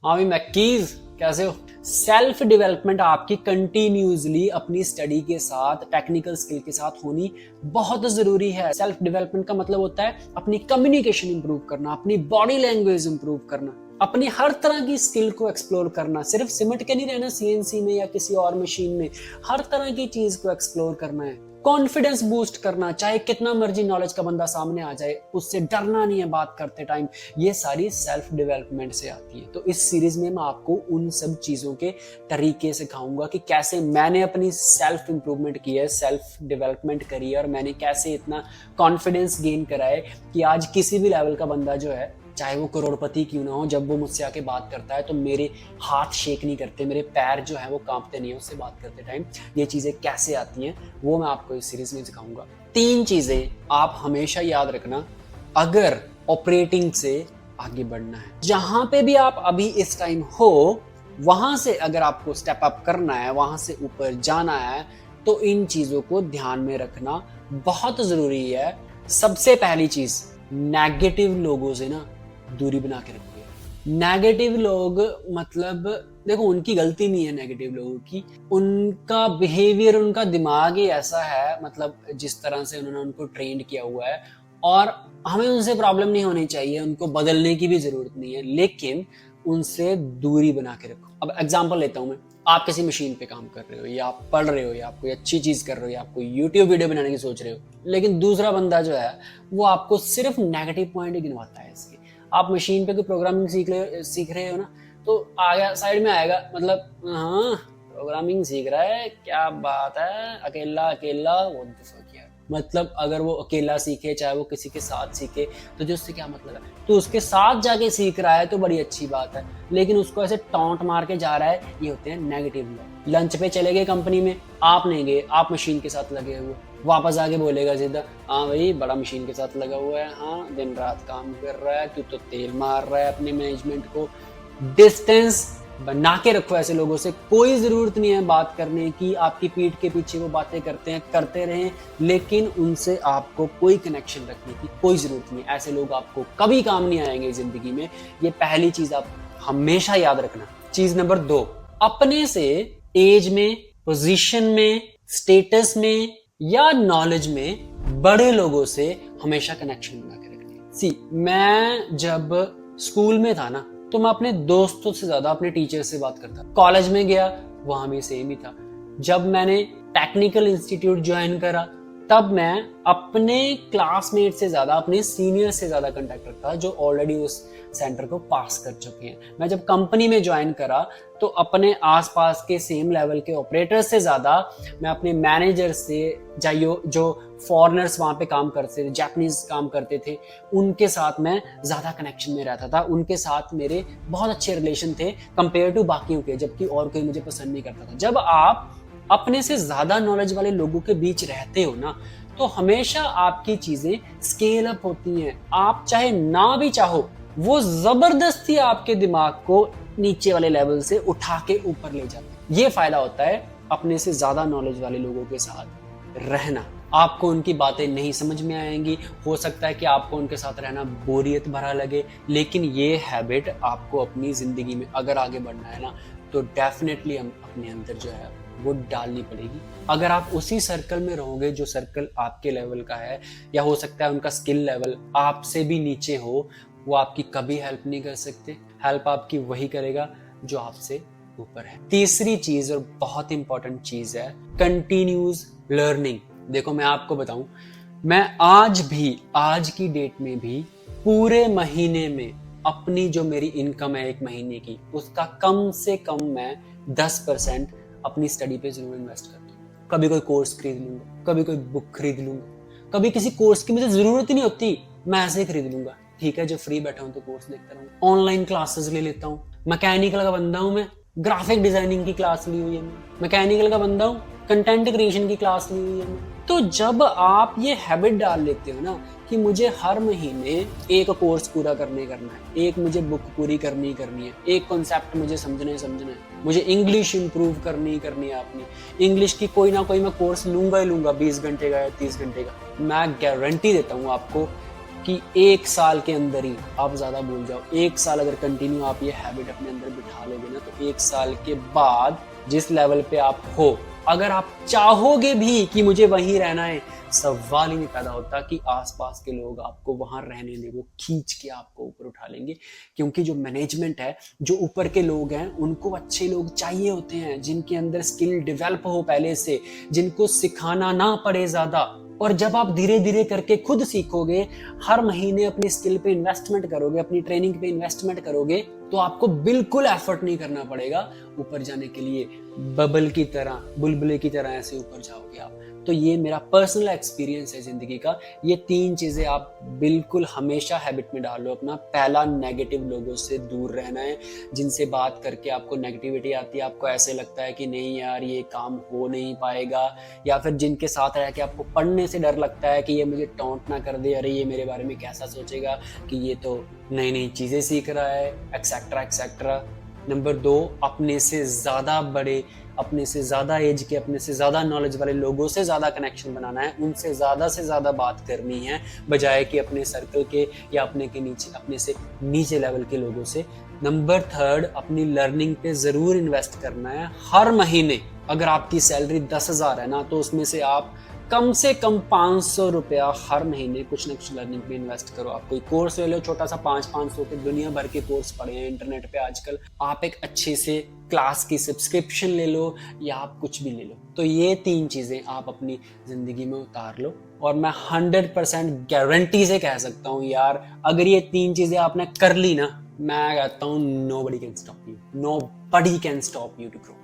हाँ भी मैकीज, कैसे हो? सेल्फ डेवलपमेंट आपकी कंटिन्यूसली अपनी स्टडी के साथ, टेक्निकल स्किल के साथ होनी बहुत जरूरी है। सेल्फ डेवलपमेंट का मतलब होता है अपनी कम्युनिकेशन इंप्रूव करना, अपनी बॉडी लैंग्वेज इंप्रूव करना, अपनी हर तरह की स्किल को एक्सप्लोर करना। सिर्फ सिमट के नहीं रहना सीएनसी में या किसी और मशीन में, हर तरह की चीज को एक्सप्लोर करना है। कॉन्फिडेंस बूस्ट करना, चाहे कितना मर्जी नॉलेज का बंदा सामने आ जाए, उससे डरना नहीं है बात करते टाइम। ये सारी सेल्फ डेवलपमेंट से आती है। तो इस सीरीज में मैं आपको उन सब चीजों के तरीके सिखाऊंगा कि कैसे मैंने अपनी सेल्फ इंप्रूवमेंट की है, सेल्फ डेवलपमेंट करी है, और मैंने कैसे इतना कॉन्फिडेंस गेन करा है कि आज किसी भी लेवल का बंदा जो है, चाहे वो करोड़पति क्यों ना हो, जब वो मुझसे आके बात करता है तो मेरे हाथ शेक नहीं करते, मेरे पैर जो है वो कांपते नहीं है उससे बात करते टाइम। ये चीजें कैसे आती हैं वो मैं आपको इस सीरीज में सिखाऊंगा। 3 चीजें आप हमेशा याद रखना अगर ऑपरेटिंग से आगे बढ़ना है। जहां पे भी आप अभी इस टाइम हो, वहां से अगर आपको स्टेप अप करना है, वहां से ऊपर जाना है, तो इन चीजों को ध्यान में रखना बहुत जरूरी है। सबसे पहली चीज, नेगेटिव लोगों से ना दूरी बना के रखिए। नेगेटिव लोग मतलब देखो, उनकी गलती नहीं है नेगेटिव लोगों की, उनका बिहेवियर, उनका दिमाग ही ऐसा है, मतलब जिस तरह से उन्होंने उनको ट्रेंड किया हुआ है, और हमें उनसे प्रॉब्लम नहीं होनी चाहिए, उनको बदलने की भी जरूरत नहीं है, लेकिन उनसे दूरी बना के रखो। अब एग्जांपल लेता हूं मैं, आप किसी मशीन पे काम कर रहे हो, या आप पढ़ रहे हो, या आप कोई अच्छी चीज कर रहे हो, या आप कोई यूट्यूब वीडियो बनाने की सोच रहे हो, लेकिन दूसरा बंदा जो है वो आपको सिर्फ नेगेटिव पॉइंट ही गिनवाता है इसके। आप मशीन पे कोई प्रोग्रामिंग सीख रहे हो ना, तो आगे साइड में आएगा, मतलब हाँ प्रोग्रामिंग सीख रहा है, क्या बात है, अकेला अकेला, वो मतलब अगर वो अकेला सीखे, चाहे वो किसी के साथ सीखे, तो जो उससे क्या मतलब है? तो उसके साथ जाके सीख रहा है तो बड़ी अच्छी बात है, लेकिन उसको ऐसे टॉन्ट मार के जा रहा है, ये होते हैं नेगेटिव लोग। लंच पे चले गए कंपनी में, आप नहीं गए, आप मशीन के साथ लगे हुए, वापस आके बोलेगा सीधा, हाँ भाई बड़ा मशीन के साथ लगा हुआ है, हाँ दिन रात काम कर रहा है, तू तो तेल मार रहा है अपने मैनेजमेंट को। डिस्टेंस बना के रखो ऐसे लोगों से। कोई जरूरत नहीं है बात करने की, आपकी पीठ के पीछे वो बातें करते हैं, करते रहें, लेकिन उनसे आपको कोई कनेक्शन रखने की कोई जरूरत नहीं। ऐसे लोग आपको कभी काम नहीं आएंगे जिंदगी में। ये पहली चीज आप हमेशा याद रखना। चीज नंबर 2, अपने से एज में, पोजीशन में, स्टेटस में या नॉलेज में बड़े लोगों से हमेशा कनेक्शन बना के रखना। सी, मैं जब स्कूल में था ना, तो मैं अपने दोस्तों से ज्यादा अपने टीचर से बात करता। कॉलेज में गया, वहां भी सेम ही था। जब मैंने टेक्निकल इंस्टीट्यूट ज्वाइन करा, तब मैं अपने क्लासमेट से ज्यादा, अपने सीनियर से ज्यादा कांटेक्ट रखता जो ऑलरेडी उस सेंटर को पास कर चुके हैं। मैं जब कंपनी में ज्वाइन करा, तो अपने आसपास के सेम लेवल के ऑपरेटर से ज्यादा मैं अपने मैनेजर से, जो फॉरेनर्स वहां पे काम करते थे, जापानीज काम करते थे, उनके साथ मैं ज्यादा कनेक्शन में रहता था। उनके साथ मेरे बहुत अच्छे रिलेशन थे कंपेयर टू बाकियों के, जबकि और कोई मुझे पसंद नहीं करता था। जब आप अपने से ज्यादा नॉलेज वाले लोगों के बीच रहते हो ना, तो हमेशा आपकी चीजें स्केल अप होती हैं। आप चाहे ना भी चाहो, वो जबरदस्ती आपके दिमाग को नीचे वाले लेवल से उठा के ऊपर ले जाते हैं। ये फायदा होता है अपने से ज्यादा नॉलेज वाले लोगों के साथ रहना। आपको उनकी बातें नहीं समझ में आएंगी, हो सकता है कि आपको उनके साथ रहना बोरियत भरा लगे, लेकिन ये हैबिट आपको अपनी जिंदगी में अगर आगे बढ़ना है ना, तो डेफिनेटली हम अपने अंदर जो है वो डालनी पड़ेगी। अगर आप उसी सर्कल में रहोगे जो सर्कल आपके लेवल का है, या हो सकता है उनका स्किल लेवल आपसे भी नीचे हो, वो आपकी कभी हेल्प नहीं कर सकते। हेल्प आपकी वही करेगा जो आपसे ऊपर है। तीसरी चीज और बहुत इंपॉर्टेंट चीज है कंटिन्यूस लर्निंग। देखो मैं आपको बताऊं, मैं आज भी, आज की डेट में भी पूरे महीने में अपनी जो मेरी इनकम है 1 महीने की, उसका कम से कम मैं 10% अपनी स्टडी पे जरूर इन्वेस्ट करता हूँ। कभी कोई कोर्स खरीद लूंगा, कभी कोई बुक खरीद लूंगा, कभी किसी कोर्स की मुझे जरूरत ही नहीं होती, मैं ऐसे ही खरीद लूंगा। ठीक है, जो फ्री बैठा हूं तो कोर्स देखता रहूंगा। ऑनलाइन क्लासेस ले लेता हूँ। मैकेनिकल का बंदा हूं मैं, ग्राफिक डिजाइनिंग की क्लास ली हुई है मैं। मैकेनिकल का बंदा हूँ, कंटेंट क्रिएशन की क्लास ली हुई है मैं। तो जब आप ये हैबिट डाल लेते हो ना कि मुझे हर महीने एक कोर्स पूरा करना है, एक मुझे बुक पूरी करनी है, एक कॉन्सेप्ट मुझे समझना है, मुझे इंग्लिश इंप्रूव करनी है, अपनी इंग्लिश की कोई ना कोई मैं कोर्स लूंगा ही लूंगा, 20 घंटे का या 30 घंटे का। मैं गारंटी देता हूँ आपको, कि 1 साल के अंदर ही आप ज्यादा भूल जाओ। 1 साल अगर कंटिन्यू आप ये हैबिट अपने अंदर बिठा लोगे ना, तो 1 साल के बाद जिस लेवल पे आप हो, अगर आप चाहोगे भी कि मुझे वहीं रहना है, सवाल ही नहीं पैदा होता कि आसपास के लोग आपको वहां रहने दें, वो खींच के आपको ऊपर उठा लेंगे। क्योंकि जो मैनेजमेंट है, जो ऊपर के लोग हैं, उनको अच्छे लोग चाहिए होते हैं जिनके अंदर स्किल डेवलप हो पहले से, जिनको सिखाना ना पड़े ज्यादा। और जब आप धीरे धीरे करके खुद सीखोगे, हर महीने अपनी स्किल पे इन्वेस्टमेंट करोगे, अपनी ट्रेनिंग पे इन्वेस्टमेंट करोगे, तो आपको बिल्कुल एफर्ट नहीं करना पड़ेगा ऊपर जाने के लिए। बबल की तरह, बुलबुले की तरह ऐसे ऊपर जाओगे आप। तो ये मेरा पर्सनल एक्सपीरियंस है जिंदगी का। ये 3 चीजें आप बिल्कुल हमेशा हैबिट में डालो अपना। पहला, नेगेटिव लोगों से दूर रहना है, जिनसे बात करके आपको नेगेटिविटी आती है, आपको ऐसे लगता है कि नहीं यार ये काम हो नहीं पाएगा, या फिर जिनके साथ रह के आपको पढ़ने से डर लगता है कि ये मुझे टॉन्ट ना कर दे, अरे ये मेरे बारे में कैसा सोचेगा कि ये तो नई नई चीजें सीख रहा है, एक्सेट्रा एक्सेट्रा। नंबर 2, अपने से ज्यादा बड़े, अपने से ज्यादा एज के, अपने से ज्यादा नॉलेज वाले लोगों से ज्यादा कनेक्शन बनाना है, उनसे ज्यादा से ज्यादा बात करनी है, बजाय कि अपने सर्कल के या अपने के नीचे, अपने से नीचे लेवल के लोगों से। नंबर 3, अपनी लर्निंग पे जरूर इन्वेस्ट करना है। हर महीने अगर आपकी सैलरी 10,000 है ना, तो उसमें से आप कम से कम 500 रुपया हर महीने कुछ ना कुछ लर्निंग पे इन्वेस्ट करो। आप कोई कोर्स ले लो छोटा सा, 500 के दुनिया भर के कोर्स पड़े हैं इंटरनेट पे आजकल। आप एक अच्छे से क्लास की सब्सक्रिप्शन ले लो, या आप कुछ भी ले लो। तो ये 3 चीजें आप अपनी जिंदगी में उतार लो, और मैं 100% गारंटी से कह सकता हूँ यार, अगर ये 3 चीजें आपने कर ली ना, मैं कहता हूँ nobody can stop you, nobody can stop you to grow।